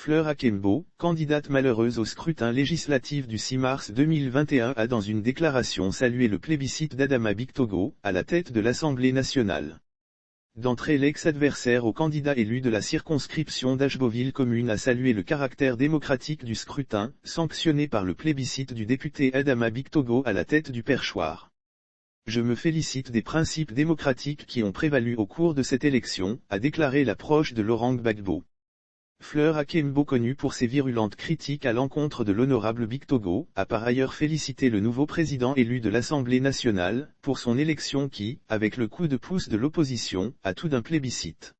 Fleur Akembo, candidate malheureuse au scrutin législatif du 6 mars 2021 a dans une déclaration salué le plébiscite d'Adama Bictogo, à la tête de l'Assemblée nationale. D'entrée, l'ex-adversaire au candidat élu de la circonscription d'Ashboville commune a salué le caractère démocratique du scrutin, sanctionné par le plébiscite du député Adama Bictogo à la tête du perchoir. Je me félicite des principes démocratiques qui ont prévalu au cours de cette élection, a déclaré la proche de Laurent Gbagbo. Fleur Akembo, connue pour ses virulentes critiques à l'encontre de l'honorable Bictogo, a par ailleurs félicité le nouveau président élu de l'Assemblée nationale, pour son élection qui, avec le coup de pouce de l'opposition, a tout d'un plébiscite.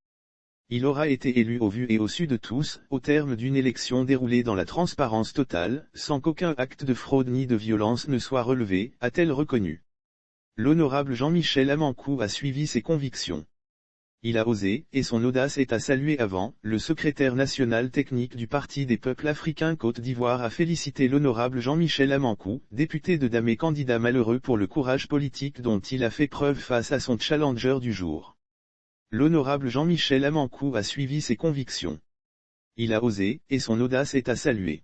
Il aura été élu au vu et au su de tous, au terme d'une élection déroulée dans la transparence totale, sans qu'aucun acte de fraude ni de violence ne soit relevé, a-t-elle reconnu. L'honorable Jean-Michel Amankou a suivi ses convictions. Il a osé, et son audace est à saluer. Avant, le secrétaire national technique du Parti des peuples africains Côte d'Ivoire a félicité l'honorable Jean-Michel Amankou, député de Damé candidat malheureux pour le courage politique dont il a fait preuve face à son challenger du jour. L'honorable Jean-Michel Amankou a suivi ses convictions. Il a osé, et son audace est à saluer.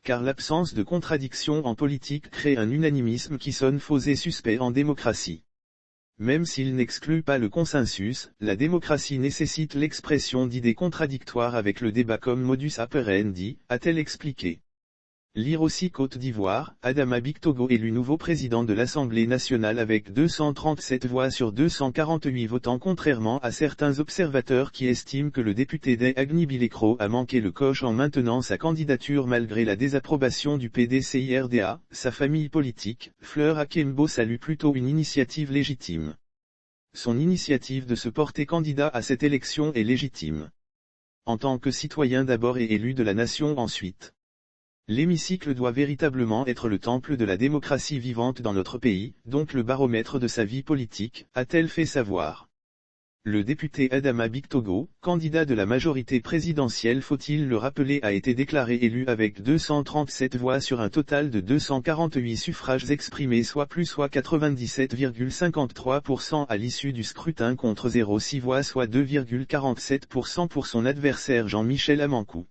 Car l'absence de contradiction en politique crée un unanimisme qui sonne faux et suspect en démocratie. Même s'il n'exclut pas le consensus, la démocratie nécessite l'expression d'idées contradictoires avec le débat comme modus operandi, a-t-elle expliqué. Lire aussi Côte d'Ivoire, Adama Bictogo élu nouveau président de l'Assemblée nationale avec 237 voix sur 248 votants, contrairement à certains observateurs qui estiment que le député des Agni Bilekro a manqué le coche en maintenant sa candidature malgré la désapprobation du PDCIRDA, sa famille politique. Fleur Akembo salue plutôt une initiative légitime. Son initiative de se porter candidat à cette élection est légitime. En tant que citoyen d'abord et élu de la nation ensuite. L'hémicycle doit véritablement être le temple de la démocratie vivante dans notre pays, donc le baromètre de sa vie politique, a-t-elle fait savoir. Le député Adama Bictogo, candidat de la majorité présidentielle, faut-il le rappeler, a été déclaré élu avec 237 voix sur un total de 248 suffrages exprimés, soit 97,53% à l'issue du scrutin contre 0,6 voix soit 2,47% pour son adversaire Jean-Michel Amankou.